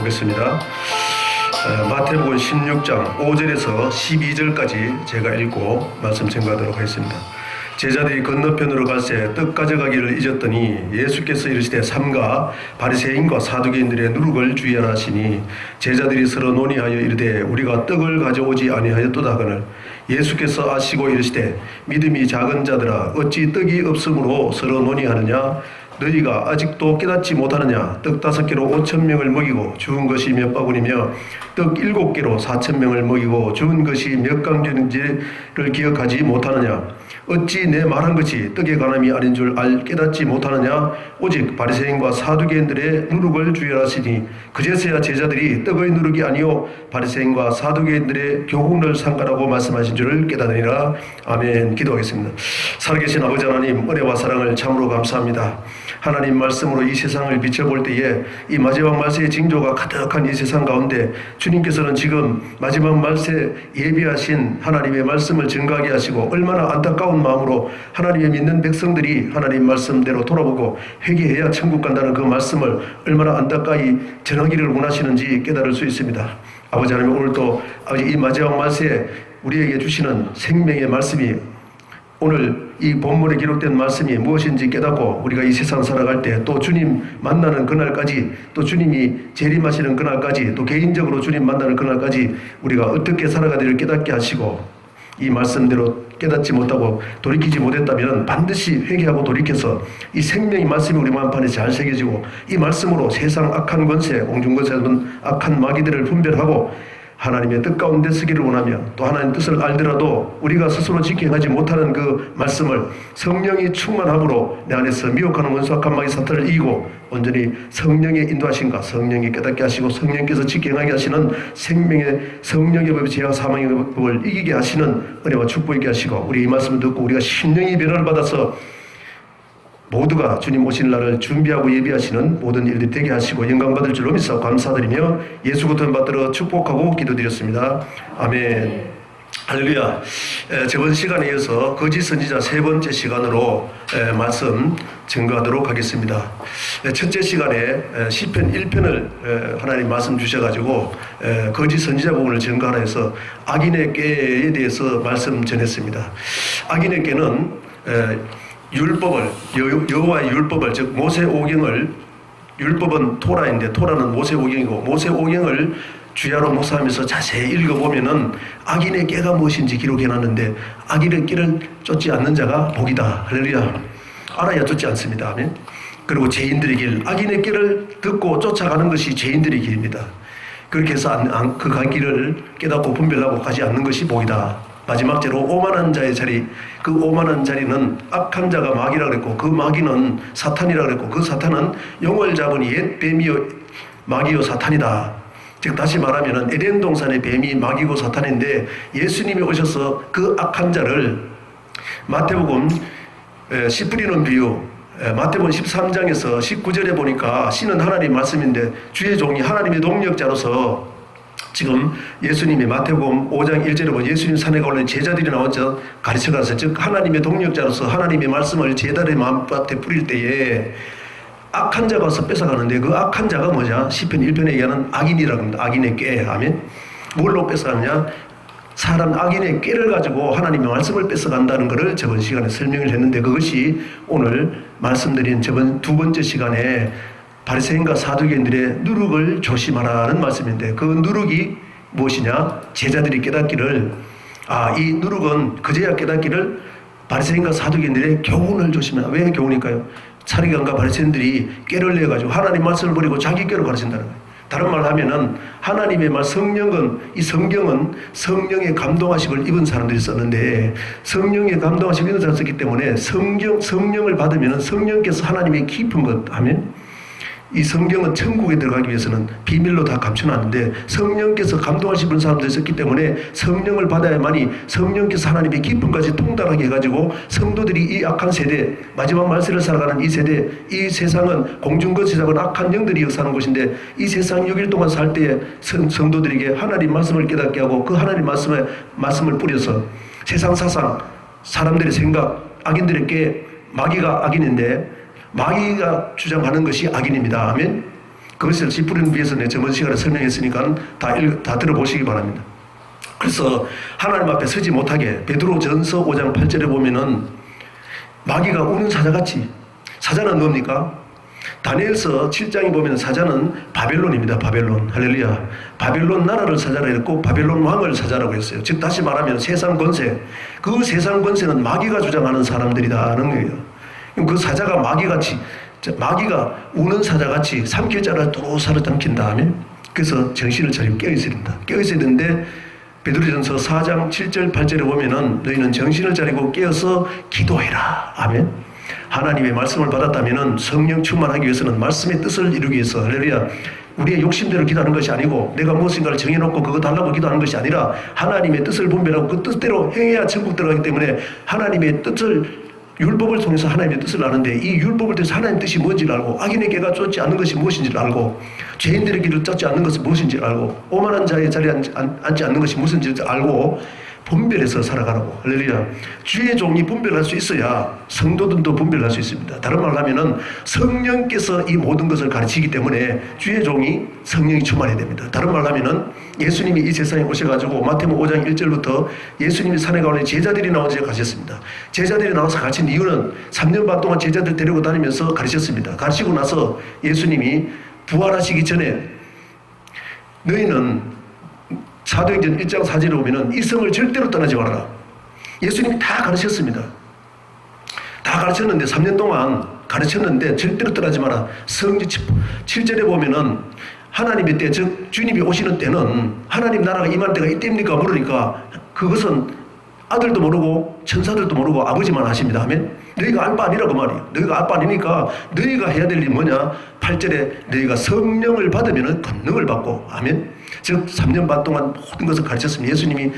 보겠습니다. 마태복음 16장 5절에서 12절까지 제가 읽고 말씀 전가하도록 하겠습니다. 제자들이 건너편으로 갈새 떡 가져가기를 잊었더니 예수께서 이르시되 삼가 바리새인과 사두개인들의 누룩을 주의하라 하시니 제자들이 서로 논의하여 이르되 우리가 떡을 가져오지 아니하였도다 하거늘 예수께서 아시고 이르시되 믿음이 작은 자들아 어찌 떡이 없으므로 서로 논의하느냐 너희가 아직도 깨닫지 못하느냐 떡 5개로 5,000명을 먹이고 주은 것이 몇 바구니며 떡 7개로 4,000명을 먹이고 주은 것이 몇 강주인지를 기억하지 못하느냐 어찌 내 말한 것이 떡에 관함이 아닌 줄 깨닫지 못하느냐 오직 바리새인과 사두개인들의 누룩을 주의하시니 그제서야 제자들이 떡의 누룩이 아니요 바리새인과 사두개인들의 교훈을 상가라고 말씀하신 줄을 깨닫으니라. 아멘. 기도하겠습니다. 살아계신 아버지 하나님 은혜와 사랑을 참으로 감사합니다. 하나님 말씀으로 이 세상을 비춰볼 때에 이 마지막 말세의 징조가 가득한 이 세상 가운데 주님께서는 지금 마지막 말세 예비하신 하나님의 말씀을 증거하게 하시고 얼마나 안타까운 마음으로 하나님의 믿는 백성들이 하나님 말씀대로 돌아보고 회개해야 천국 간다는 그 말씀을 얼마나 안타까이 전하기를 원하시는지 깨달을 수 있습니다. 아버지 하나님 오늘도 아버지 이 마지막 말세에 우리에게 주시는 생명의 말씀이 오늘 이 본문에 기록된 말씀이 무엇인지 깨닫고 우리가 이 세상 살아갈 때 또 주님 만나는 그날까지 또 주님이 재림하시는 그날까지 또 개인적으로 주님 만나는 그날까지 우리가 어떻게 살아가야 될지 깨닫게 하시고 이 말씀대로 깨닫지 못하고 돌이키지 못했다면 반드시 회개하고 돌이켜서 이 생명의 말씀이 우리 마음판에 잘 새겨지고 이 말씀으로 세상 악한 권세 공중권세는 악한 마귀들을 분별하고 하나님의 뜻 가운데 서기를 원하며 또 하나님의 뜻을 알더라도 우리가 스스로 지켜하지 못하는 그 말씀을 성령이 충만함으로 내 안에서 미혹하는 원수 악한 마귀 사탄을 이기고 온전히 성령의 인도하심과 성령이 깨닫게 하시고 성령께서 지켜하게 하시는 생명의 성령의 법의 죄와 사망의 법을 이기게 하시는 은혜와 축복이게 하시고 우리 이 말씀을 듣고 우리가 심령의 변화를 받아서 모두가 주님 오실 날을 준비하고 예비하시는 모든 일들이 되게 하시고 영광받을 줄로 믿사 감사드리며 예수 그리스도 받들어 축복하고 기도드렸습니다. 아멘. 할렐루야. 저번 시간에 이어서 거짓 선지자 3번째 시간으로 말씀 증거하도록 하겠습니다. 첫째 시간에 시편 1편을 하나님 말씀 주셔가지고 거짓 선지자 부분을 증거하라 해서 악인의 꾀에 대해서 말씀 전했습니다. 악인의 꾀는 율법을 여호와의 율법을 즉 모세오경을 율법은 토라인데 토라는 모세오경이고 모세오경을 주야로 묵상하면서 자세히 읽어보면은 악인의 꾀가 무엇인지 기록해놨는데 악인의 꾀를 쫓지 않는 자가 복이다. 할렐루야. 알아야 쫓지 않습니다. 아멘. 그리고 죄인들의 길 악인의 꾀를 듣고 쫓아가는 것이 죄인들의 길입니다. 그렇게 해서 그 갈 길을 깨닫고 분별하고 가지 않는 것이 복이다. 마지막째로 오만한 자의 자리, 그 오만한 자리는 악한 자가 마귀라 그랬고 그 마귀는 사탄이라 그랬고 그 사탄은 영을 잡은 옛 뱀이요 마귀요 사탄이다. 즉 다시 말하면 에덴 동산의 뱀이 마귀고 사탄인데 예수님이 오셔서 그 악한 자를 마태복음 씨 뿌리는 비유 마태복음 13장에서 19절에 보니까 씨는 하나님의 말씀인데 주의 종이 하나님의 동력자로서 지금 예수님이 마태복음 5장 1절에 보면 예수님 산에 올라온 제자들이 나와서 가르쳐가서 즉 하나님의 동력자로서 하나님의 말씀을 제자들의 마음밭에 뿌릴 때에 악한 자가 와서 뺏어가는데 그 악한 자가 뭐냐? 시편 1편에 얘기하는 악인이라고 합니다. 악인의 꾀. 아멘. 뭘로 뺏어가느냐? 사람 악인의 꾀를 가지고 하나님의 말씀을 뺏어간다는 것을 저번 시간에 설명을 했는데 그것이 오늘 말씀드린 저번 2번째 시간에 바리새인과 사두개인들의 누룩을 조심하라는 말씀인데 그 누룩이 무엇이냐? 제자들이 깨닫기를 이 누룩은 그제야 깨닫기를 바리새인과 사두개인들의 교훈을 조심하라. 왜 교훈일까요? 사리관과 바리새인들이 꾀를 내가지고 하나님 말씀을 버리고 자기 꾀로 가르친다는 거예요. 다른 말로 하면은 하나님의 말 성령은 이 성경은 성령의 감동하심을 입은 사람들이 썼는데 성령의 감동하심을 입은 사람이 썼기 때문에 성령을 받으면은 성령께서 하나님의 깊은 것 하면 이 성경은 천국에 들어가기 위해서는 비밀로 다 감춰놨는데 성령께서 감동하시는 사람들이 있었기 때문에 성령을 받아야만이 성령께서 하나님의 기쁨까지 통달하게 해가지고 성도들이 이 악한 세대 마지막 말세를 살아가는 이 세대 이 세상은 공중거세상은 악한 영들이 역사하는 곳인데 이 세상 6일 동안 살 때에 성도들에게 하나님 말씀을 깨닫게 하고 그 하나님 말씀을 뿌려서 세상 사상 사람들의 생각 악인들에게 마귀가 악인인데 마귀가 주장하는 것이 악인입니다. 아멘. 그것을 짚으려는 위해서 내 저번 시간에 설명했으니까 다 들어보시기 바랍니다. 그래서 하나님 앞에 서지 못하게 베드로전서 5장 8절에 보면은 마귀가 우는 사자같이, 사자는 뭡니까? 다니엘서 7장에 보면 사자는 바벨론입니다. 바벨론. 할렐루야. 바벨론 나라를 사자라 했고 바벨론 왕을 사자라고 했어요. 즉 다시 말하면 세상 권세, 그 세상 권세는 마귀가 주장하는 사람들이다는 거예요. 그 사자가 마귀같이, 마귀가 우는 사자같이 삼킬 자를 도로 사로잡힌 다음에, 그래서 정신을 차리고 깨어있어야 된다. 깨어있어야 되는데 베드로전서 4장 7절 8절에 보면은 너희는 정신을 차리고 깨어서 기도해라. 아멘. 하나님의 말씀을 받았다면은 성령 충만하기 위해서는 말씀의 뜻을 이루기 위해서, 할렐루야, 우리의 욕심대로 기도하는 것이 아니고 내가 무엇인가를 정해놓고 그거 달라고 기도하는 것이 아니라 하나님의 뜻을 분별하고 그 뜻대로 행해야 천국 들어가기 때문에 하나님의 뜻을, 율법을 통해서 하나님의 뜻을 아는데 이 율법을 통해서 하나님의 뜻이 뭔지를 알고 악인의 깨가 쫓지 않는 것이 무엇인지를 알고 죄인들의 길을 쫓지 않는 것이 무엇인지를 알고 오만한 자의 자리에 앉지 않는 것이 무엇인지를 알고 분별해서 살아가라고. 할렐루야. 주의 종이 분별할 수 있어야 성도들도 분별할 수 있습니다. 다른 말로 하면은 성령께서 이 모든 것을 가르치기 때문에 주의 종이 성령이 충만해야 됩니다. 다른 말로 하면은 예수님이 이 세상에 오셔가지고 마태복음 5장 1절부터 예수님이 산에 가오니 제자들이 나와서 가르쳤습니다. 제자들이 나와서 가르친 이유는 3년 반 동안 제자들 데리고 다니면서 가르쳤습니다. 가르치고 나서 예수님이 부활하시기 전에 너희는 사도행전 1장 4절에 보면은 이 성을 절대로 떠나지 말아라. 예수님이 다 가르쳤습니다. 다 가르쳤는데 3년 동안 가르쳤는데 절대로 떠나지 마라. 성지 7절에 보면은 하나님의 때, 즉 주님이 오시는 때는 하나님 나라가 임할 때가 이때입니까? 물으니까 그것은 아들도 모르고 천사들도 모르고 아버지만 아십니다. 아멘. 너희가 알 바 아니라 그 말이에요. 너희가 알 바 아니니까 너희가 해야 될 일이 뭐냐? 8절에 너희가 성령을 받으면 권능을 받고, 아멘. 즉 3년 반 동안 모든 것을 가르쳤습니다. 예수님이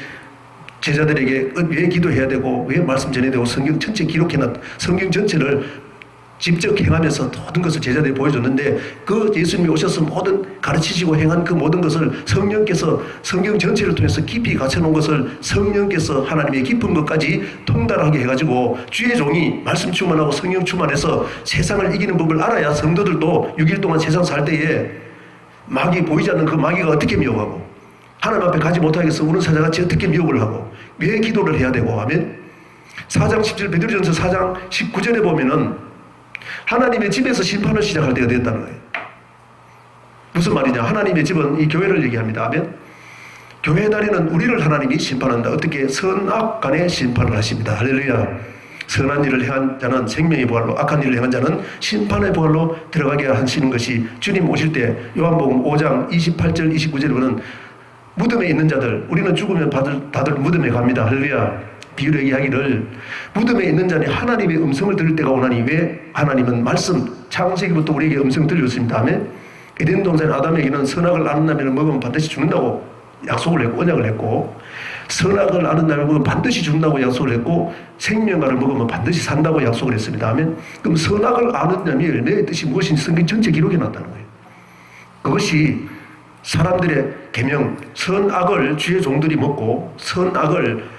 제자들에게 왜 기도해야 되고 왜 말씀 전해야 되고 성경 전체 기록해놨, 성경 전체를 직접 행하면서 모든 것을 제자들이 보여줬는데 그 예수님이 오셔서 모든 가르치시고 행한 그 모든 것을 성령께서 성경 전체를 통해서 깊이 갖춰놓은 것을 성령께서 하나님의 깊은 것까지 통달하게 해가지고 주의 종이 말씀 충만하고 성령 충만해서 세상을 이기는 법을 알아야 성도들도 6일 동안 세상 살 때에 마귀 보이지 않는 그 마귀가 어떻게 미혹하고 하나님 앞에 가지 못하겠어 우는 사자같이 어떻게 미혹을 하고 왜 기도를 해야 되고 하면 4장 10절 베드로전서 4장 19절에 보면은 하나님의 집에서 심판을 시작할 때가 되었다는 거예요. 무슨 말이냐? 하나님의 집은 이 교회를 얘기합니다. 아멘. 교회 다리는 우리를 하나님이 심판한다. 어떻게? 선악 간의 심판을 하십니다. 할렐루야. 선한 일을 행한 자는 생명의 부활로, 악한 일을 행한 자는 심판의 부활로 들어가게 하시는 것이 주님 오실 때 요한복음 5장 28절 29절에 보면 무덤에 있는 자들, 우리는 죽으면 다들 무덤에 갑니다. 할렐루야. 비유로 얘기하기를 무덤에 있는 자니 하나님의 음성을 들을 때가 오나니, 왜? 하나님은 말씀 창세기부터 우리에게 음성을 들려줬습니다. 아멘. 에덴 동산 아담에게는 선악을 아는 나무를 먹으면 반드시 죽는다고 약속을 했고 언약을 했고, 선악을 아는 나무를 먹으면 반드시 죽는다고 약속을 했고, 생명과를 먹으면 반드시 산다고 약속을 했습니다. 아멘. 그럼 선악을 아는 나무의 열매의 뜻이 무엇인지 성경 전체 기록해 놨다는 거예요. 그것이 사람들의 계명, 선악을 주의 종들이 먹고 선악을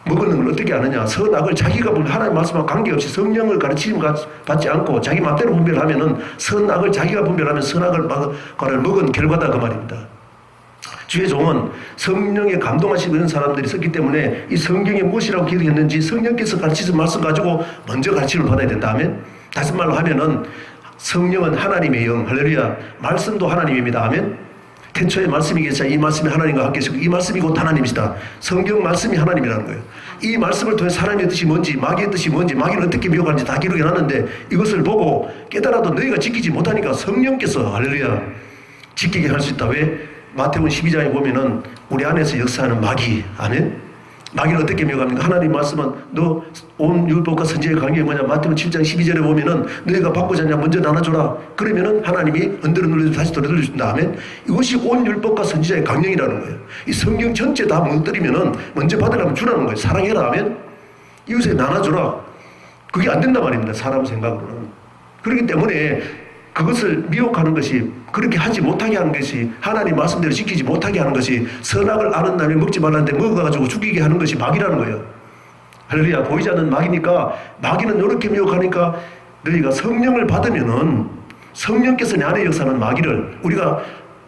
먹는 걸 어떻게 아느냐? 선악을 자기가 하나님 말씀과 관계없이 성령을 가르치심 받지 않고 자기 마음대로 분별하면은 선악을 자기가 분별하면 선악을 먹은 결과다 그 말입니다. 주의 종은 성령에 감동하시고 이런 사람들이 있었기 때문에 이 성경에 무엇이라고 기록했는지 성령께서 가르치신 말씀 가지고 먼저 가르침을 받아야 된다 하면, 다시 말로 하면은 성령은 하나님의 영, 할렐루야. 말씀도 하나님입니다. 아멘. 태초에 말씀이 계시자 이 말씀이 하나님과 함께 계시고 이 말씀이 곧 하나님이시다. 성경 말씀이 하나님이라는 거예요. 이 말씀을 통해 하나님의 뜻이 뭔지, 마귀의 뜻이 뭔지, 마귀는 어떻게 미혹하는지 다 기록해 놨는데 이것을 보고 깨달아도 너희가 지키지 못하니까 성령께서 할렐루야 지키게 할 수 있다. 왜? 마태복음 12장에 보면은 우리 안에서 역사하는 마귀, 아멘. 마귀는 어떻게 미혹합니까? 하나님 말씀은 너 온 율법과 선지의 관계가 뭐냐? 마태복음 7장 12절에 보면은 너희가 받고자 하냐 먼저 나눠줘라. 그러면은 하나님이 흔들어 눌러서 다시 돌려준다. 아멘. 이것이 온 율법과 선지자의 강령이라는 거예요. 이 성경 전체 다 무너뜨리면은 먼저 받으라면 주라는 거예요. 사랑해라 하면 이웃에 나눠줘라. 그게 안 된단 말입니다. 사람 생각으로는. 그렇기 때문에 그것을 미혹하는 것이, 그렇게 하지 못하게 하는 것이, 하나님 말씀대로 지키지 못하게 하는 것이, 선악을 아는 남이 먹지 말라는데 먹어가지고 죽이게 하는 것이 마귀라는 거예요. 할렐루야. 보이지 않는 마귀니까, 마귀는 이렇게 미혹하니까 너희가 성령을 받으면은 성령께서 내 안에 역사하는 마귀를 우리가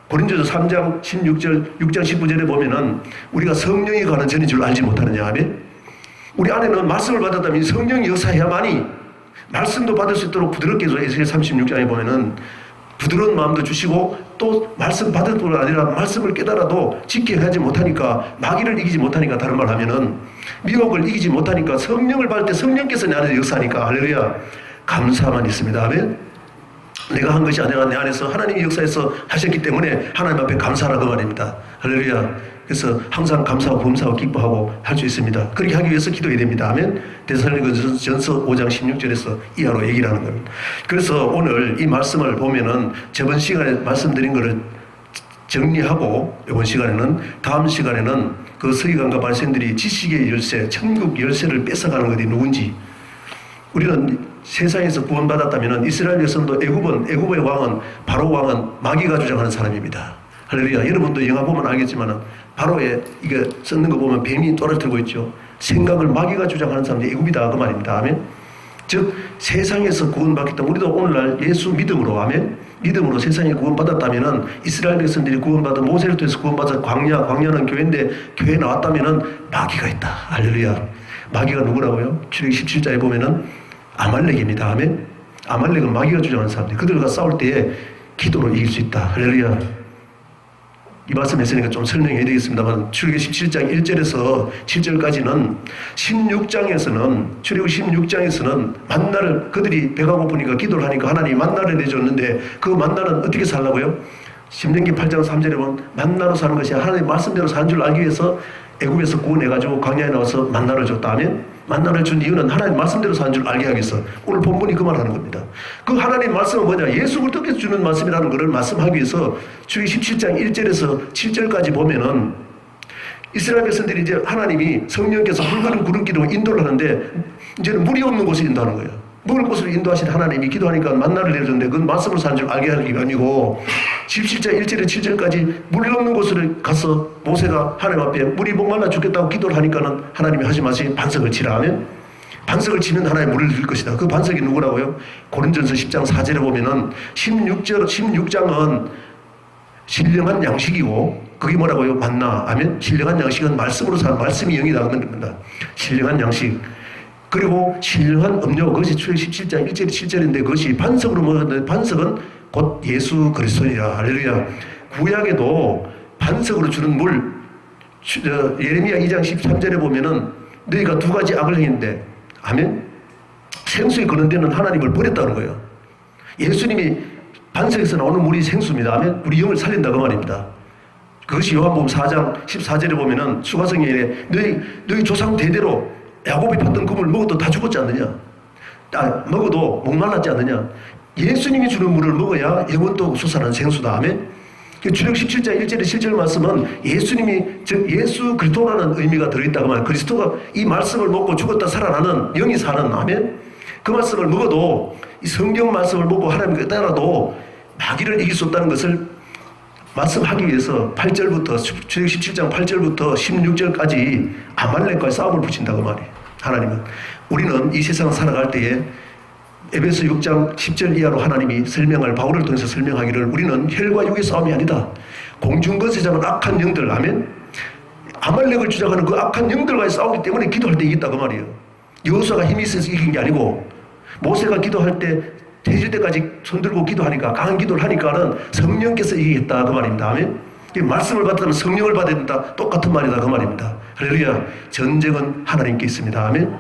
고린도서 3장 16절, 6장 19절에 보면은 우리가 성령이 가는 전인 줄 알지 못하느냐. 아멘. 우리 안에는 말씀을 받았다면 성령이 역사해야만이 말씀도 받을 수 있도록 부드럽게 해서 에스겔 36장에 보면은 부드러운 마음도 주시고 또 말씀 받을 뿐 아니라 말씀을 깨달아도 지켜가지 못하니까 마귀를 이기지 못하니까 다른 말 하면은 미혹을 이기지 못하니까 성령을 받을 때 성령께서 내 안에서 역사하니까 할렐루야 감사만 있습니다. 아멘. 내가 한 것이 아니라 내 안에서 하나님이 역사에서 하셨기 때문에 하나님 앞에 감사하라 그 말입니다. 할렐루야. 그래서 항상 감사하고 범사하고 기뻐하고 할 수 있습니다. 그렇게 하기 위해서 기도해야 됩니다. 아멘. 데살로니가전서 5장 16절에서 이하로 얘기를 하는 겁니다. 그래서 오늘 이 말씀을 보면은 저번 시간에 말씀드린 것을 정리하고 이번 시간에는 다음 시간에는 그 서기관과 바리새인들이 지식의 열쇠, 천국 열쇠를 뺏어가는 것이 누군지 우리는 세상에서 구원받았다면 이스라엘 백성도 애굽의 왕은 바로 왕은 마귀가 주장하는 사람입니다. 할렐루야. 여러분도 영화 보면 알겠지만 바로에 이게 썼는 거 보면 뱀이 떨어뜨리고 있죠. 생각을 마귀가 주장하는 사람들이 애굽이다 그 말입니다. 아멘. 즉 세상에서 구원받기 때문에 우리도 오늘날 예수 믿음으로 아멘. 믿음으로 세상에 구원받았다면 이스라엘 백성들이 구원받은 모세를 통해서 구원받아 광야는 교회인데 교회에 나왔다면 마귀가 있다. 할렐루야. 마귀가 누구라고요? 출애굽기 17장에 보면은 아말렉입니다. 아멘. 아말렉은 마귀가 주장하는 사람들. 그들과 싸울 때에 기도로 이길 수 있다. 할렐루야. 이 말씀 했으니까 좀 설명해야 되겠습니다만 출애굽기 17장 1절에서 7절까지는 16장에서는 출애굽기 16장에서는 만나를 그들이 배가 고프니까 기도를 하니까 하나님이 만나를 내줬는데 그 만나는 어떻게 살라고요? 신명기 8장 3절에 보면 만나로 사는 것이 하나님의 말씀대로 사는 줄 알기 위해서 애굽에서 구원해가지고 광야에 나와서 만나를 줬다면 만나를 준 이유는 하나님 말씀대로 사는 줄 알게 하기 위해서 오늘 본문이 그 말하는 겁니다. 그 하나님 말씀은 뭐냐? 예수 그리스도께서 주는 말씀이라는 것을 말씀하기 위해서 출애굽기 17장 1절에서 7절까지 보면은 이스라엘 백성들이 이제 하나님이 성령께서 붉은 구름기로 인도를 하는데 이제는 물이 없는 곳에 인도하는 거예요. 먹을 곳으로 인도하신 하나님이 기도하니까 만나를 내려줬는데 그건 말씀을 사는 줄 알게 하는 게 아니고 17장 1절에 7절까지 물이 없는 곳으로 가서 모세가 하나님 앞에 물이 목말라 죽겠다고 기도를 하니까는 하나님이 하지 마시 반석을 치라 하면 반석을 치면 하나의 물을 줄 것이다. 그 반석이 누구라고요? 고린도전서 10장 4절에 보면은 16장은 신령한 양식이고 그게 뭐라고요? 만나. 아멘. 신령한 양식은 말씀으로 사는 말씀이 영이다 하면 됩니다. 신령한 양식. 그리고 신령한 음료, 그것이 출애굽기 17장 1절 7절인데 그것이 반석으로 먹었는데 반석은 곧 예수 그리스도니라. 할렐루야. 구약에도 반석으로 주는 물, 예레미야 2장 13절에 보면은 너희가 두 가지 악을 행했는데, 아멘. 생수에 거는 데는 하나님을 버렸다는 거예요. 예수님이 반석에서 나오는 물이 생수입니다. 아멘. 우리 영을 살린다 그 말입니다. 그것이 요한복음 4장 14절에 보면은 수가성에 이래 너희 조상 대대로 야곱이 팠던 그물 먹어도 다 죽었지 않느냐? 먹어도 목말랐지 않느냐? 예수님이 주는 물을 먹어야 영원토 솟아나는 생수다. 아멘. 출애굽기 17장 1절에 7절 말씀은 예수님이 즉 예수 그리스도라는 의미가 들어있다 그 말. 그리스도가 이 말씀을 먹고 죽었다 살아나는 영이 사는 아멘. 그 말씀을 먹어도 이 성경 말씀을 먹고 하나님께 따라도 마귀를 이길 수 없다는 것을 말씀하기 위해서 8절부터 출애굽기 17장 8절부터 16절까지 아말렉과의 싸움을 붙인다 그 말이에요. 하나님은 우리는 이 세상 살아갈 때에 에베소 6장 10절 이하로 하나님이 설명할 바울을 통해서 설명하기를 우리는 혈과 육의 싸움이 아니다. 공중권세 잡은 악한 영들 아멘. 아말렉을 주장하는 그 악한 영들과의 싸우기 때문에 기도할 때 이겼다 그 말이에요. 여호수아가 힘이 있어서 이긴 게 아니고 모세가 기도할 때 태질 때까지 손들고 기도하니까 강한 기도를 하니까는 성령께서 이기겠다 그 말입니다. 아멘. 말씀을 받으면 성령을 받아야 된다. 똑같은 말이다 그 말입니다. 할렐루야. 전쟁은 하나님께 있습니다. 아멘.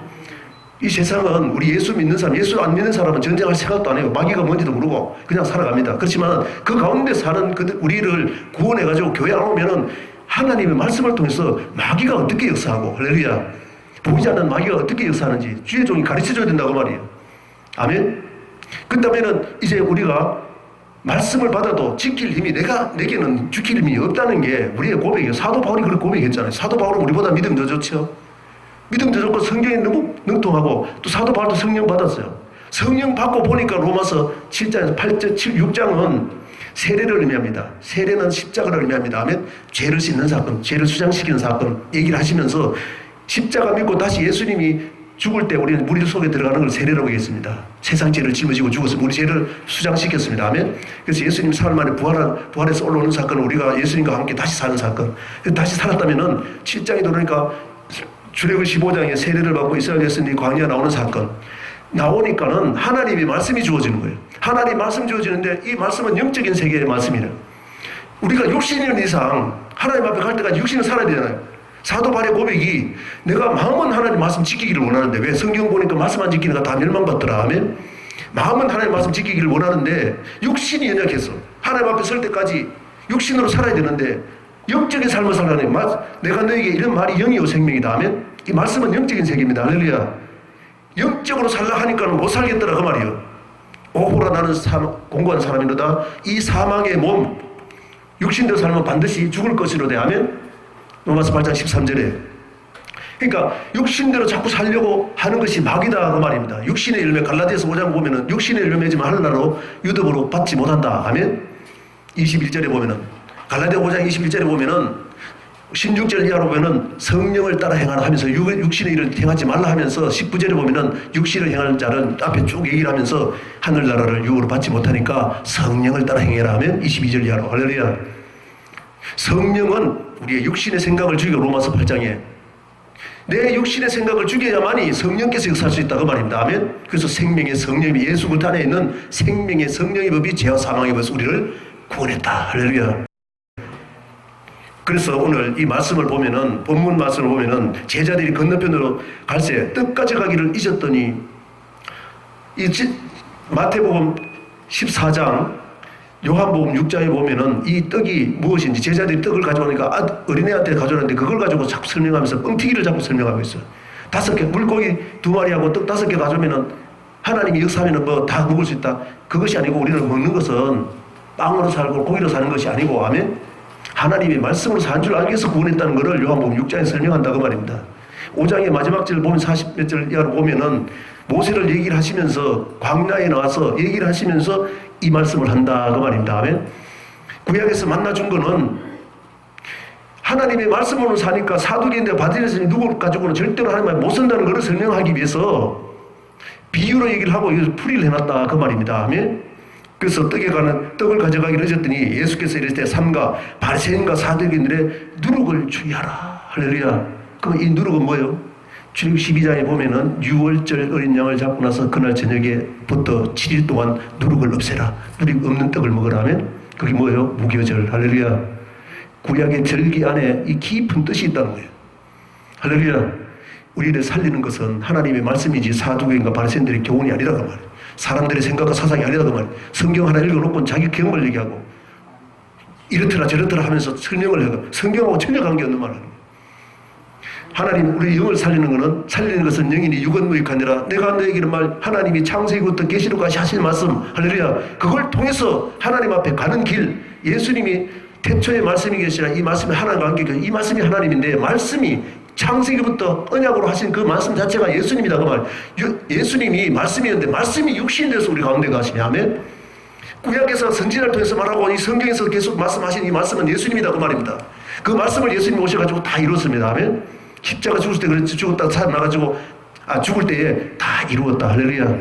이 세상은 우리 예수 믿는 사람, 예수 안 믿는 사람은 전쟁할 생각도 안 해요. 마귀가 뭔지도 모르고 그냥 살아갑니다. 그렇지만 그 가운데 사는 우리를 구원해가지고 교회 안 오면은 하나님의 말씀을 통해서 마귀가 어떻게 역사하고 할렐루야. 보이지 않는 마귀가 어떻게 역사하는지 주의 종이 가르쳐줘야 된다고 말이에요. 아멘. 그렇다면은 이제 우리가 말씀을 받아도 지킬 힘이 내게는 지킬 힘이 없다는 게 우리의 고백이에요. 사도 바울이 그렇게 고백했잖아요. 사도 바울은 우리보다 믿음 더 좋죠. 믿음 더 좋고 성경이 너무 능통하고 또 사도 바울도 성령 받았어요. 성령 받고 보니까 로마서 7장에서 8절, 6장은 세례를 의미합니다. 세례는 십자가를 의미합니다. 아멘. 죄를 씻는 사건, 죄를 수장시키는 사건 얘기를 하시면서 십자가 믿고 다시 예수님이 죽을 때 우리는 물 속에 들어가는 걸 세례라고 하겠습니다. 세상 죄를 짊어지고 죽어서 우리 죄를 수장시켰습니다. 아멘. 그래서 예수님 사흘 만에 부활해서 올라오는 사건은 우리가 예수님과 함께 다시 사는 사건. 다시 살았다면은 7장에 들어오니까 출애굽 15장에 세례를 받고 이스라엘 백성들이 광야 나오는 사건. 나오니까는 하나님의 말씀이 주어지는 거예요. 하나님 말씀 주어지는데 이 말씀은 영적인 세계의 말씀이에요. 우리가 육신이 있는 이상 하나님 앞에 갈 때까지 육신은 살아야 되잖아요. 사도 바울의 고백이 내가 마음은 하나님 말씀 지키기를 원하는데 왜 성경 보니까 말씀 안 지키는 거 다 멸망받더라 하면 마음은 하나님 말씀 지키기를 원하는데 육신이 연약해서 하나님 앞에 설 때까지 육신으로 살아야 되는데 영적인 삶을 살라니 내가 너에게 이런 말이 영이요 생명이다 하면 이 말씀은 영적인 세계입니다. 할렐루야. 영적으로 살라 하니까는 못 살겠더라 그 말이요. 오호라 나는 공고한 사람이로다. 이 사망의 몸 육신대로 살면 반드시 죽을 것이로 대하면 로마서 8장 13절에 그러니까 육신대로 자꾸 살려고 하는 것이 마귀다 그 말입니다. 육신의 열매 갈라디아서 5장 보면은 육신의 열매 맺으면 하늘나라로 유득으로 받지 못한다 하면 21절에 보면은 갈라디아 5장 21절에 보면은 16절 이하로 보면은 성령을 따라 행하라 하면서 육신의 일을 행하지 말라 하면서 19절에 보면은 육신을 행하는 자는 앞에 쭉 얘기를 하면서 하늘나라를 유혹으로 받지 못하니까 성령을 따라 행해라 하면 22절 이하로 할렐루야. 성령은 우리의 육신의 생각을 죽여 로마서 8장에 내 육신의 생각을 죽여야만이 성령께서 역사할 수 있다 그 말입니다. 아멘. 그래서 생명의 성령이 예수 그리스도 안에 있는 생명의 성령의 법이 죄와 사망의 법에서 우리를 구원했다. 할렐루야. 그래서 오늘 이 말씀을 보면은 본문 말씀을 보면은 제자들이 건너편으로 갈새 떡 가져가기를 잊었더니 이 마태복음 14장 요한복음 6장에 보면은 이 떡이 무엇인지 제자들이 떡을 가져오니까 어린애한테 가져오는데 그걸 가지고 자꾸 설명하면서 뻥튀기를 자꾸 설명하고 있어요. 5개 물고기 2마리하고 떡 5개 가져오면은 하나님이 역사하면은 뭐 다 먹을 수 있다. 그것이 아니고 우리는 먹는 것은 빵으로 살고 고기로 사는 것이 아니고 아멘. 하나님의 말씀으로 사는 줄 알기 위해서 구원했다는 것을 요한복음 6장에 설명한다고 말입니다. 5장의 마지막 절 보면 40몇 절 이하로 보면은 모세를 얘기를 하시면서 광야에 나와서 얘기를 하시면서 이 말씀을 한다 그 말입니다. 아멘. 구약에서 만나준 거는 하나님의 말씀으로 사니까 사두개인데 바디레스니 누구 가지고는 절대로 하나님 말 못 쓴다는 것을 설명하기 위해서 비유로 얘기를 하고 이걸 풀이를 해놨다 그 말입니다. 아멘. 그래서 떡을 가져가기를 잊었더니 예수께서 이랬을 때 삼가 바리새인과 사두개인들의 누룩을 주의하라. 할렐루야. 그럼 이 누룩은 뭐예요? 출애굽 12장에 보면은 6월절 어린 양을 잡고 나서 그날 저녁에부터 7일 동안 누룩을 없애라. 누룩 없는 떡을 먹으라 하면 그게 뭐예요? 무교절. 할렐루야. 구약의 절기 안에 이 깊은 뜻이 있다는 거예요. 할렐루야. 우리를 살리는 것은 하나님의 말씀이지 사두개인과 바리새인들의 교훈이 아니라고 말이에요. 사람들의 생각과 사상이 아니라고 말이에요. 성경 하나 읽어놓고 자기 경험을 얘기하고 이렇더라 저렇더라 하면서 설명을 하고 성경하고 전혀 관계없는 말을 합니다. 하나님 우리 영을 살리는 것은 영이니 육언무익 아니라 내가 너에게는 말 하나님이 창세기부터 계시록까지 하신 말씀 할렐루야. 그걸 통해서 하나님 앞에 가는 길 예수님이 태초의 말씀이 계시라 이 말씀이 하나님과 함께 이 말씀이 하나님인데 말씀이 창세기부터 언약으로 하신 그 말씀 자체가 예수님이다 그 말. 예수님이 말씀이었는데 말씀이 육신이 돼서 우리 가운데 가시냐 하면 구약에서 선지자를 통해서 말하고 이 성경에서 계속 말씀하신 이 말씀은 예수님이다 그 말입니다. 그 말씀을 예수님이 오셔가지고 다 이뤘습니다. 아멘. 십자가 죽을 때 그랬지 죽었다 살아나가지고 죽을 때에 다 이루었다. 할렐루야.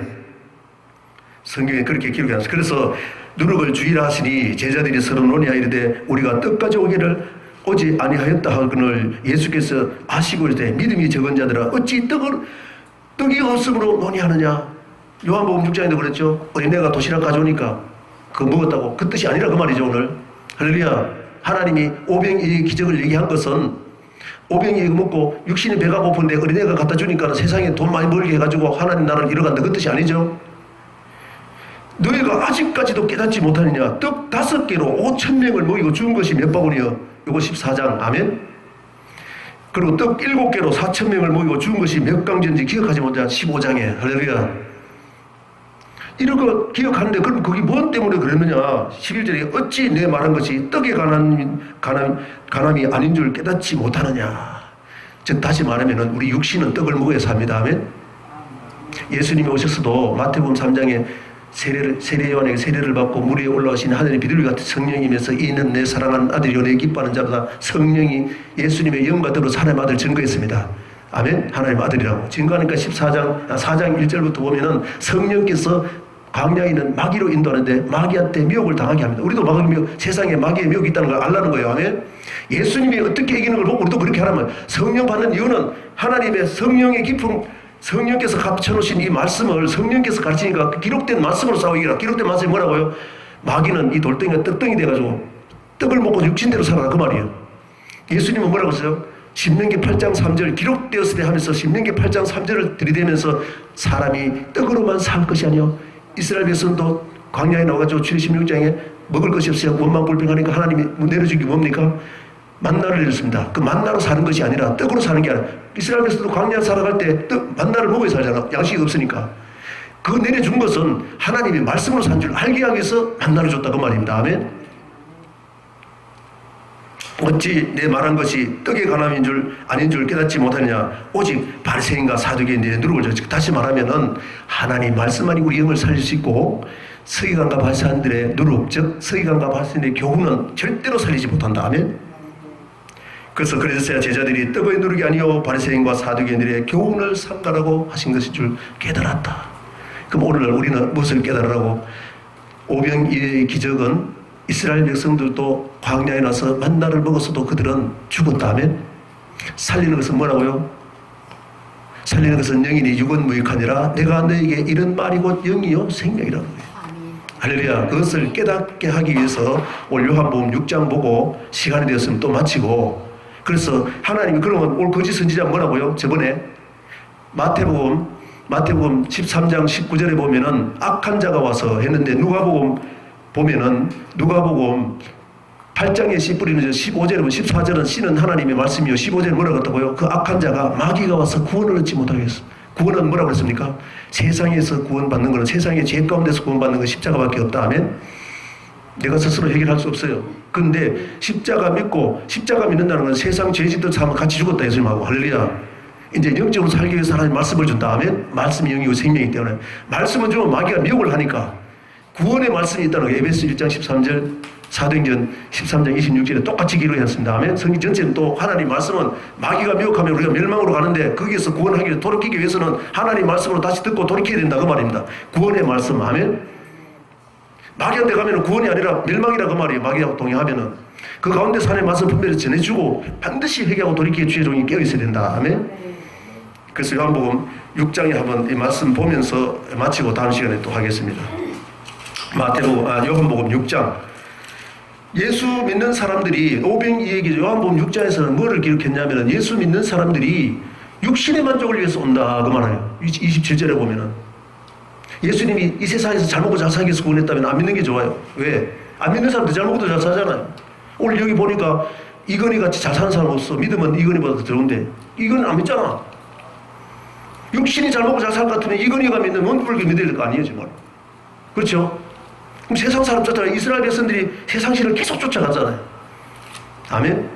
성경에 그렇게 기록해놨어요. 그래서 누룩을 주의라 하시니 제자들이 서로 논의하이르되 우리가 떡 가져오기를 오지 아니하였다 하거늘 예수께서 아시고 이르되 믿음이 적은 자들아 어찌 떡이 없음으로 논의하느냐. 요한복음 6장에도 그랬죠. 어린애가 도시락 가져오니까 그거 먹었다고 그 뜻이 아니라 그 말이죠 오늘. 할렐루야. 하나님이 오병이의 기적을 얘기한 것은 오병이 이거 먹고 육신이 배가 고픈데 어린애가 갖다 주니까 세상에 돈 많이 벌게 해가지고 하나님 나라를 이뤄간다 그 뜻이 아니죠. 너희가 아직까지도 깨닫지 못하느냐. 떡 5개로 5,000명을 먹이고 죽은 것이 몇 바구니요? 요거 14장 아멘. 그리고 떡 7개로 4,000명을 먹이고 죽은 것이 몇 강전인지 기억하지 못하냐 15장에 할렐루야. 이런 거 기억하는데 그럼 그게 무엇 때문에 그랬느냐. 11절에 어찌 내 말한 것이 떡의 가남이 아닌 줄 깨닫지 못하느냐. 즉 다시 말하면 우리 육신은 떡을 먹어야 삽니다. 아멘. 예수님이 오셨어도 마태복음 3장에 세례 요한에게 세례를 받고 물 위에 올라오신 하늘의 비둘기 같은 성령이면서 이는 내 사랑하는 아들이요 내 기뻐하는 자로다. 성령이 예수님의 영과 더불어 사람의 아들 증거했습니다. 아멘. 하나님 아들이라고. 증거하니까 4장 1절부터 보면은 성령께서 광야에 있는 마귀로 인도하는데 마귀한테 미혹을 당하게 합니다. 우리도 세상에 마귀의 미혹이 있다는 걸 알라는 거예요. 아멘. 예수님이 어떻게 이기는 걸 보고 우리도 그렇게 하라면, 성령 받는 이유는 하나님의 성령의 깊은, 성령께서 감춰놓으신 이 말씀을 성령께서 가르치니까 기록된 말씀으로 싸우기라. 기록된 말씀이 뭐라고요? 마귀는 이 돌덩이가 떡덩이 돼가지고 떡을 먹고 육신대로 살아라, 그 말이에요. 예수님은 뭐라고 했어요? 신명기 8장 3절 기록되었을 때 하면서 신명기 8장 3절을 들이대면서 사람이 떡으로만 살 것이 아니요 이스라엘 백성도 광야에 나와가지고 76장에 먹을 것이 없어요. 원망불평하니까 하나님이 내려준 게 뭡니까? 만나를 내렸습니다. 그 만나로 사는 것이 아니라 떡으로 사는 게 아니라, 이스라엘 백성도 광야 살아갈 때 만나를 먹어야 살잖아. 양식이 없으니까. 그 내려준 것은 하나님이 말씀으로 산 줄 알게 하기 위해서 만나를 줬다, 그 말입니다. 아멘. 어찌 내 말한 것이 떡에 관함인 줄 아닌 줄 깨닫지 못하느냐. 오직 바리새인과 사두개인의 누룩을 줬지. 다시 말하면은 하나님 말씀만이 우리 영을 살릴 수 있고, 서기관과 바리새인들의 누룩, 즉 서기관과 바리새인의 교훈은 절대로 살리지 못한다. 아멘. 그래서 그래서야 제자들이 떡의 누룩이 아니요 바리새인과 사두개인들의 교훈을 삼가라고 하신 것인 줄 깨달았다. 그럼 오늘날 우리는 무엇을 깨달으라고? 오병이의 기적은 이스라엘 백성들도 광야에 나서 만나를 먹었어도 그들은 죽었다면, 살리는 것은 뭐라고요? 살리는 것은 영이니 육은 무익하니라. 내가 너에게 이런 말이 곧 영이요 생명이라는 거예요. 할렐루야. 그것을 깨닫게 하기 위해서 오늘 요한복음 6장 보고 시간이 되었으면 또 마치고, 그래서 하나님이 그러면 올 거짓 선지자 뭐라고요? 저번에 마태복음 13장 19절에 보면은 악한 자가 와서 했는데, 누가복음 8장에 씨 뿌리는 15절에 보면 14절은 씨는 하나님의 말씀이요, 15절에 뭐라고 했다고요? 그 악한 자가 마귀가 와서 구원을 얻지 못하게 했어. 구원은 뭐라고 했습니까? 세상에서 구원받는 것은, 세상의 죄 가운데서 구원받는 건 십자가밖에 없다 하면 내가 스스로 해결할 수 없어요. 그런데 십자가 믿는다는 건 세상 죄짓들 사람 같이 죽었다, 예수님하고. 할렐루야. 이제 영적으로 살기 위해서 하나님 말씀을 준다 하면 말씀이 영이고 생명이기 때문에, 말씀을 주면 마귀가 미혹을 하니까 구원의 말씀이 있다는 거예요. 에베소 1장 13절, 사도행전 13장 26절에 똑같이 기록했습니다. 하면 성경 전체는 또 하나님 말씀은 마귀가 미혹하면 우리가 멸망으로 가는데, 거기에서 구원하기 위해 돌이키기 위해서는 하나님 말씀으로 다시 듣고 돌이켜야 된다, 그 말입니다. 구원의 말씀 하면 마귀한테 가면 구원이 아니라 멸망이라, 그 말이에요. 마귀하고 동행하면은 그 가운데서 하나님 말씀 분별히 전해주고 반드시 회개하고 돌이키게 주의 종이 깨어 있어야 된다. 아멘. 그래서 요한복음 6장에 한번 이 말씀 보면서 마치고 다음 시간에 또 하겠습니다. 요한복음 6장. 예수 믿는 사람들이, 오병이에게 요한복음 6장에서는 뭐를 기록했냐면, 예수 믿는 사람들이 육신의 만족을 위해서 온다, 그 말이에요. 27절에 보면은 예수님이 이 세상에서 잘 먹고 잘 살기 위해서 구원했다면 안 믿는 게 좋아요. 왜? 안 믿는 사람도 잘 먹고 잘 사잖아요. 오늘 여기 보니까 이건희 같이 잘 사는 사람 없어. 믿으면 이건희보다 더 좋은데 이건희는 안 믿잖아. 육신이 잘 먹고 잘 살 것 같으면 이건희가 믿는 원불교 믿어야 될 거 아니에요, 정말. 그렇죠? 그럼 세상 사람 쫓아가, 이스라엘 백성들이 세상신을 계속 쫓아가잖아요. 아멘?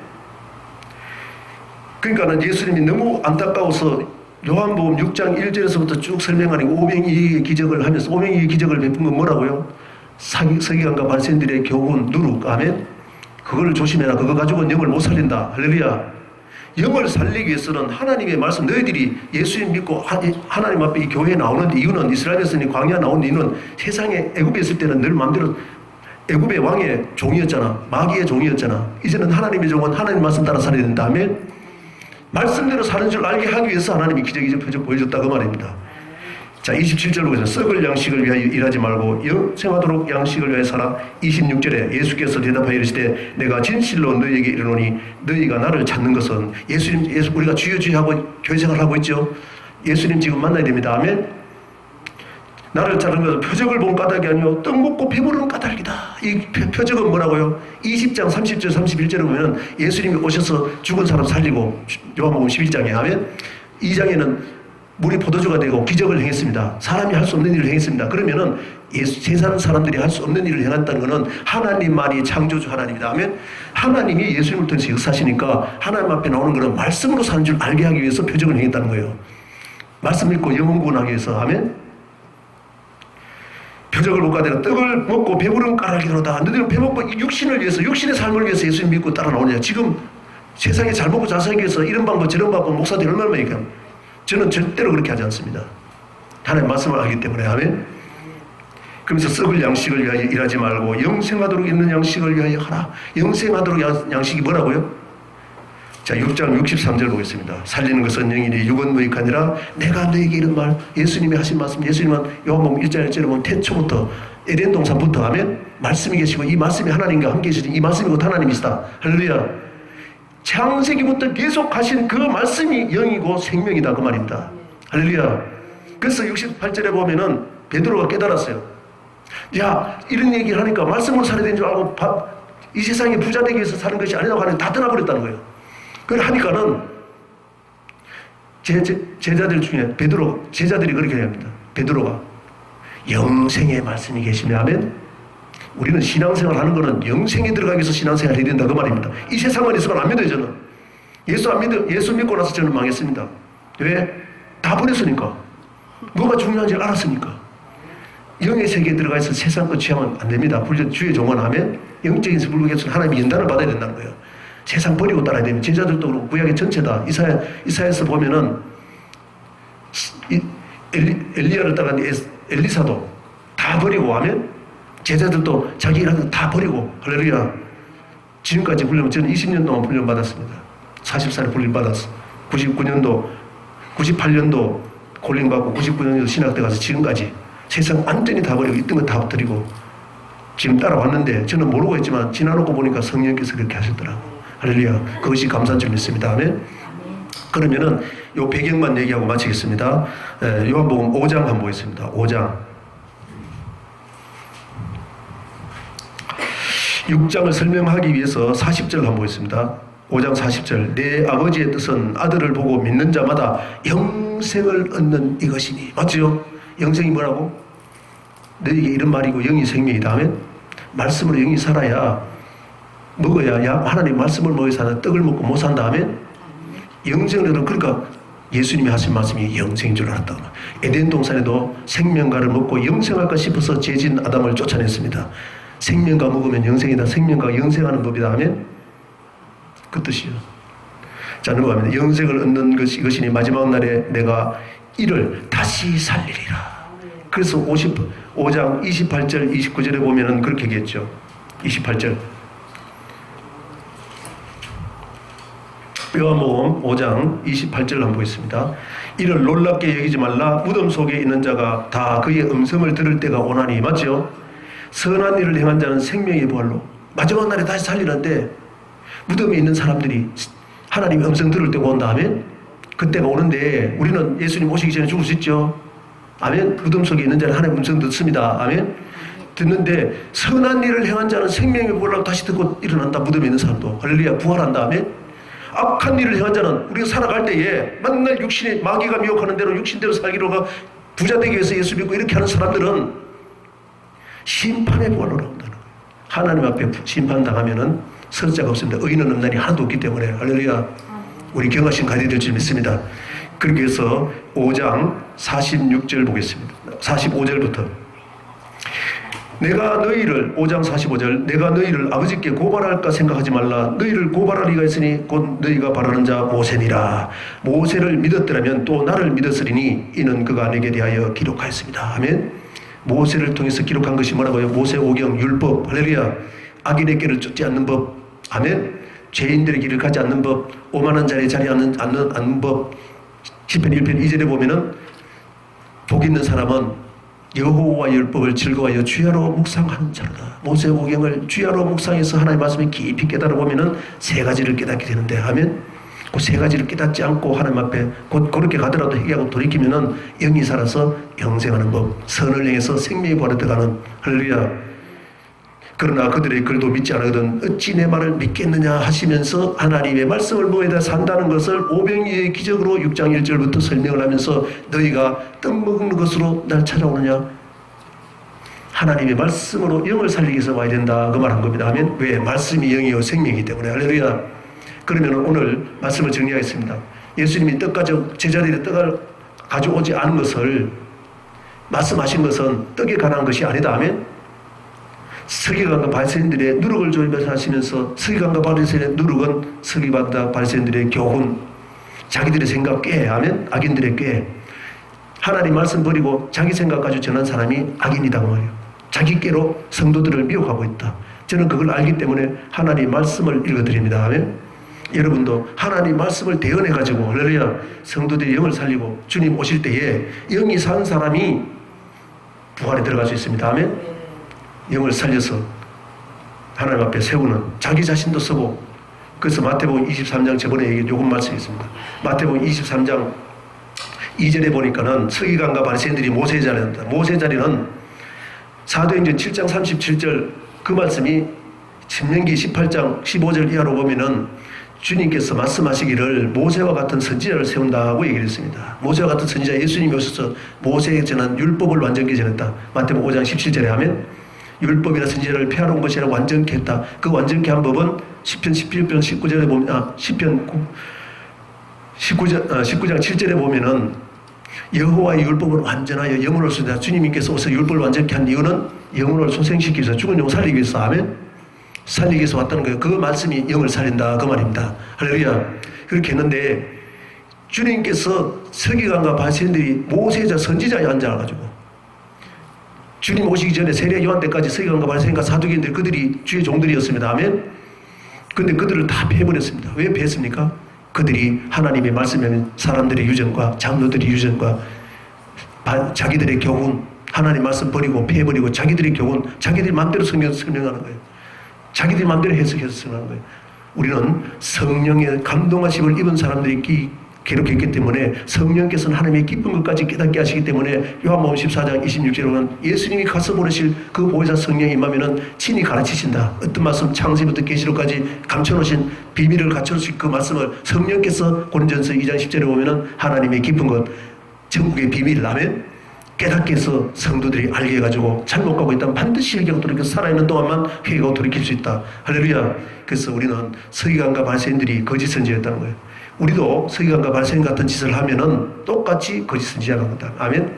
그러니까는 예수님이 너무 안타까워서 요한복음 6장 1절에서부터 쭉 설명하는 오병이의 기적을 하면서, 오병이의 기적을 베푼 건 뭐라고요? 서기관과 바리새인들의 교훈, 누룩. 아멘? 그걸 조심해라. 그거 가지고는 영을 못 살린다. 할렐루야. 영을 살리기 위해서는 하나님의 말씀, 너희들이 예수님 믿고 하나님 앞에 이 교회에 나오는 이유는, 이스라엘 백성이 광야 나온 이유는, 세상에 애굽에 있을 때는 늘 마음대로 애굽의 왕의 종이었잖아. 마귀의 종이었잖아. 이제는 하나님의 종은 하나님 말씀 따라 살아야 된다. 아멘? 말씀대로 사는 줄 알게 하기 위해서 하나님이 기적이적 표적 보여줬다, 그 말입니다. 자, 27절로 보세요. 썩을 양식을 위하여 일하지 말고 영생하도록 양식을 위하여 살아. 26절에 예수께서 대답하여 이르시되 내가 진실로 너희에게 이르노니 너희가 나를 찾는 것은, 예수 우리가 주여 주여 하고 교회 생활하고 있죠. 예수님 지금 만나야 됩니다. 아멘. 나를 찾는 것은 표적을 본 까닭이 아니요 떡 먹고 배부르는 까닭이다. 이 표적은 뭐라고요? 20장 30절 31절에 보면 예수님이 오셔서 죽은 사람 살리고, 요한복음 11장에 하면 2장에는 물이 포도주가 되고 기적을 행했습니다. 사람이 할 수 없는 일을 행했습니다. 그러면은 세상 사람들이 할 수 없는 일을 행했다는 것은 하나님만이 창조주 하나님이다 하면, 하나님이 예수님을 통해서 역사하시니까 하나님 앞에 나오는 것은 말씀으로 사는 줄 알게 하기 위해서 표적을 행했다는 거예요. 말씀 믿고 영혼 구원하기 위해서. 하면 표적을 못 가다가 떡을 먹고 배부른 까닭이로다. 너희들은 배먹고 육신을 위해서, 육신의 삶을 위해서 예수님 믿고 따라 나오냐. 지금 세상에 잘 먹고 잘 살기 위해서 이런 방법 저런 방법 목사들이 얼마나 얘기합니까? 저는 절대로 그렇게 하지 않습니다. 하나님 말씀을 하기 때문에. 아멘. 그러면서 썩을 양식을 위하여 일하지 말고 영생하도록 있는 양식을 위하여 하라. 영생하도록 양식이 뭐라고요? 자, 6장 63절 보겠습니다. 살리는 것은 영이니 육은 무익하니라. 내가 너에게 이런 말, 예수님이 하신 말씀, 예수님은 요한복음 1장 1절에 보면 태초부터 에덴 동산부터 하면 말씀이 계시고 이 말씀이 하나님과 함께 계시니 이 말씀이 곧 하나님이시다. 할렐루야. 창세기부터 계속 하신 그 말씀이 영이고 생명이다 그 말입니다. 할렐루야. 그래서 68절에 보면은 베드로가 깨달았어요. 야, 이런 얘기를 하니까 말씀으로 살아야 되는 줄 알고 이 세상에 부자 되기 위해서 사는 것이 아니라고 하는 다 떠나버렸다는 거예요. 그걸 하니까는 제자들 중에 제자들이 그렇게 합니다. 베드로가 영생의 말씀이 계시면 하면 우리는 신앙생활 하는 거는 영생에 들어가기 위해서 신앙생활 해야 된다 그 말입니다. 이 세상만 있으면 안 믿어요. 저는 예수 믿고 나서 저는 망했습니다. 왜? 다 버렸으니까. 뭐가 중요한지 알았으니까. 영의 세계에 들어가서 세상 것 취하면 안 됩니다. 주의 종언하면 영적인 불국에서 하나님이 연단을 받아야 된다는 거예요. 세상 버리고 따라야 됩니다. 제자들도 그렇고 구약의 전체다. 이사야에서 보면은 엘리야를 따라간 엘리사도 다 버리고 하면 제자들도 자기 일하는 거 다 버리고 할렐루야. 지금까지 훈련 저는 20년 동안 훈련 받았습니다. 40살에 훈련 받았어. 98년도 콜링 받고 99년도 신학대 가서 지금까지 세상 완전히 다 버리고 있던 거 다 버리고 지금 따라왔는데 저는 모르고 했지만 지나놓고 보니까 성령께서 그렇게 하셨더라고. 할렐루야. 그것이 감사한 줄 믿습니다. 아멘. 그러면은 요 배경만 얘기하고 마치겠습니다. 요한복음 5장 한번 보겠습니다. 5장. 6장을 설명하기 위해서 40절 한번 보겠습니다. 5장 40절. 내 아버지의 뜻은 아들을 보고 믿는 자마다 영생을 얻는 이것이니. 맞죠? 영생이 뭐라고? 너에게 이런 말이고 영이 생명이다 하면 말씀으로 영이 살아야 먹어야 하나님 말씀을 먹어야 사는 떡을 먹고 못 산다 하면 영생을 얻는. 그러니까 예수님이 하신 말씀이 영생인 줄 알았다. 에덴 동산에도 생명과를 먹고 영생할까 싶어서 죄진 아담을 쫓아냈습니다. 생명과 먹으면 영생이다. 생명과 영생하는 법이다 하면 그 뜻이요. 자, 넘어갑니다. 영생을 얻는 이것이니 마지막 날에 내가 이를 다시 살리리라. 그래서 5장 28절 29절에 보면은 그렇게 얘기했죠. 28절. 요한복음 5장 28절 한번 보겠습니다. 이를 놀랍게 여기지 말라. 무덤 속에 있는 자가 다 그의 음성을 들을 때가 오나니. 맞죠? 선한 일을 행한 자는 생명의 부활로 마지막 날에 다시 살리는데 무덤에 있는 사람들이 하나님의 음성 들을 때가 온다 하면 그때가 오는데 우리는 예수님 오시기 전에 죽을 수 있죠. 아멘. 무덤 속에 있는 자는 하나님의 음성 듣습니다. 아멘. 듣는데 선한 일을 행한 자는 생명의 부활로 다시 듣고 일어난다. 무덤에 있는 사람도 할렐루야. 부활한다. 아멘. 악한 일을 행한 자는 우리가 살아갈 때에 맨날 육신의 마귀가 미혹하는 대로 육신대로 살기로 부자 되기 위해서 예수 믿고 이렇게 하는 사람들은 심판의 부활로 나온다는 거예요. 하나님 앞에 심판당하면은 설 자가 없습니다. 의인은 없는 날이 하나도 없기 때문에 할렐루야. 우리 경하신 가야 될 줄 믿습니다. 그렇게 해서 5장 46절 보겠습니다. 45절부터 내가 너희를 5장 45절 내가 너희를 아버지께 고발할까 생각하지 말라. 너희를 고발할 이가 있으니 곧 너희가 바라는 자 모세니라. 모세를 믿었더라면 또 나를 믿었으리니 이는 그가 내게 대하여 기록하였습니다. 아멘. 모세를 통해서 기록한 것이 뭐라고요? 모세오경 율법. 할렐루야. 악인의 길을 쫓지 않는 법. 아멘. 죄인들의 길을 가지 않는 법. 오만한 자리에 자리 않는 법. 시편 1편 2절에 보면은 복 있는 사람은 여호와 율법을 즐거워하여 주야로 묵상하는 자로다. 모세오경을 주야로 묵상해서 하나님의 말씀을 깊이 깨달아 보면은 세 가지를 깨닫게 되는데 하면 그 세 가지를 깨닫지 않고 하나님 앞에 곧 그렇게 가더라도 회개하고 돌이키면은 영이 살아서 영생하는 법, 선을 행해서 생명의 부활에 들어가는. 할렐루야. 그러나 그들의 글도 믿지 않거든 어찌 내 말을 믿겠느냐 하시면서 하나님의 말씀을 모에다 산다는 것을 오병이의 기적으로 6장 1절부터 설명을 하면서 너희가 떡 먹는 것으로 날 찾아오느냐. 하나님의 말씀으로 영을 살리기 위해서 와야 된다 그 말한 겁니다. 하면 왜? 말씀이 영이요 생명이기 때문에. 할렐루야. 그러면 오늘 말씀을 정리하겠습니다. 예수님이 제자들이 떡을 가져오지 않은 것을 말씀하신 것은 떡에 관한 것이 아니다 하면 서기관과 바리새인들의 누룩을 조입하시면서 서기관과 바리새인의 누룩은 서기관과 바리새인들의 교훈, 자기들의 생각 꾀 하면 악인들의 꾀, 하나님 말씀 버리고 자기 생각 가지고 전한 사람이 악인이다 그 말이에요. 자기 꾀로 성도들을 미혹하고 있다. 저는 그걸 알기 때문에 하나님 말씀을 읽어드립니다 하면 여러분도 하나님 말씀을 대언해 가지고 할렐루야 성도들의 영을 살리고 주님 오실 때에 영이 산 사람이 부활에 들어갈 수 있습니다 하면 영을 살려서 하나님 앞에 세우는 자기 자신도 쓰고. 그래서 마태복음 23장 저번에 얘기한 요금 말씀이 있습니다. 마태복음 23장 2절에 보니까는 서기관과 바리새인들이 모세의 자리에 앉는다. 모세의 자리는 사도행전 7장 37절 그 말씀이 신명기 18장 15절 이하로 보면은 주님께서 말씀하시기를 모세와 같은 선지자를 세운다고 얘기를 했습니다. 모세와 같은 선지자 예수님이 오셔서 모세에 전한 율법을 완전케 전했다. 마태복음 5장 17절에 하면 율법이나 선지자를 폐하러 온 것이라 완전케 했다. 그 완전케 한 법은 시편 11편 19절에 보면 시편 19장 7절에 보면은 여호와의 율법은 완전하여 영혼을 쏜다. 주님께서 오셔서 율법을 완전케 한 이유는 영혼을 소생시키기 위해서 죽은 영 살리기 위해서 하면 살리기 위해서 왔다는 거예요. 그 말씀이 영을 살린다 그 말입니다. 할렐루야. 그렇게 했는데 주님께서 서기관과 바리새인들이 모세자 선지자에 앉아가지고 주님 오시기 전에 세례 요한 때까지 서기관과 바리새인과 사두개인들 그들이 주의 종들이었습니다. 아멘. 근데 그들을 다 패버렸습니다. 왜 패했습니까? 그들이 하나님의 말씀에 사람들의 유전과 장로들의 유전과 자기들의 교훈 하나님 말씀 버리고 패버리고 자기들의 교훈 자기들이 마음대로 성경 설명하는 거예요. 자기들이 마음대로 해석해서 설명하는 거예요. 우리는 성령의 감동하심을 입은 사람들이 괴롭혔기 때문에 성령께서는 하나님의 기쁜 것까지 깨닫게 하시기 때문에 요한복음 14장 26절에 보면 예수님이 가서 보내실 그 보혜사 성령이 임하면은 친히 가르치신다. 어떤 말씀 창세부터 계시록까지 감춰놓으신 비밀을 갖춰놓으신 그 말씀을 성령께서 고린전서 2장 10절에 보면은 하나님의 기쁜 것 천국의 비밀 아멘 깨닫게 해서 성도들이 알게 해가지고 잘못 가고 있다면 반드시 회개하고 돌이켜서 살아있는 동안만 회개하고 돌이킬 수 있다. 할렐루야. 그래서 우리는 서기관과 바리새인들이 거짓 선지자였다는 거예요. 우리도 서기관과 바리새인 같은 짓을 하면은 똑같이 거짓 선지자가 된다. 아멘.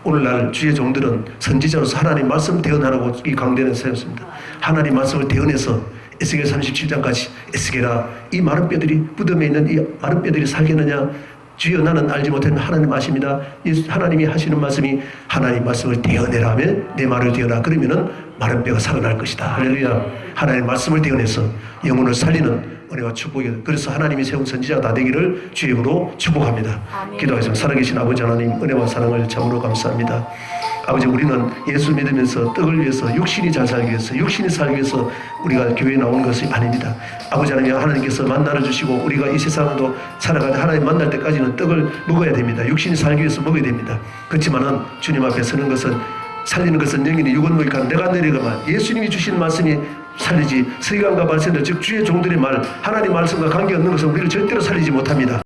오늘날 주의 종들은 선지자로서 하나님 말씀 대언하라고 이 강대는 세웠습니다. 하나님 말씀을 대언해서 에스겔 37장까지 에스겔아 이 마른 뼈들이 무덤에 있는 이 마른 뼈들이 살겠느냐 주여 나는 알지 못했는데 하나님 아십니다. 하나님이 하시는 말씀이 하나님 말씀을 대언해라 하면 내 말을 대언하라 그러면은 마른 뼈가 살아날 것이다. 할렐루야. 하나님 말씀을 대언해서 영혼을 살리는 은혜와 축복이 그래서 하나님이 세운 선지자가 다 되기를 주의 이름으로 축복합니다. 기도하겠습니다. 살아계신 아버지 하나님 은혜와 사랑을 참으로 감사합니다. 아버지 우리는 예수 믿으면서 떡을 위해서 육신이 잘 살기 위해서 육신이 살기 위해서 우리가 교회에 나오는 것이 아닙니다. 아버지 하나님 하나님께서 만나를 주시고 우리가 이 세상도 살아가다 하나님 만날 때까지는 떡을 먹어야 됩니다. 육신이 살기 위해서 먹어야 됩니다. 그렇지만은 주님 앞에 서는 것은 살리는 것은 영인이 육은무익한 내가 내리가만 예수님이 주신 말씀이 살리지 서기관과 바리새인들 즉 주의 종들의 말 하나님 말씀과 관계없는 것은 우리를 절대로 살리지 못합니다.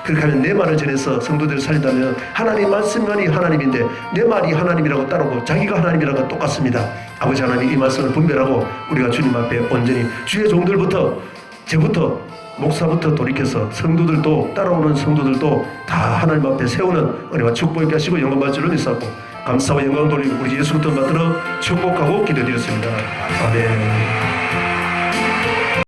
그렇게 하면 내 말을 전해서 성도들을 살린다면 하나님 말씀만이 하나님인데 내 말이 하나님이라고 따르고 자기가 하나님이라고 똑같습니다. 아버지 하나님 이 말씀을 분별하고 우리가 주님 앞에 온전히 주의 종들부터 저부터 목사부터 돌이켜서 성도들도 따라오는 성도들도 다 하나님 앞에 세우는 은혜와 축복을 하시고 영광 받을 줄을 믿사옵고 감사와 영광을 돌리고 우리 예수부터 만들어 축복하고 기도드렸습니다. 아멘.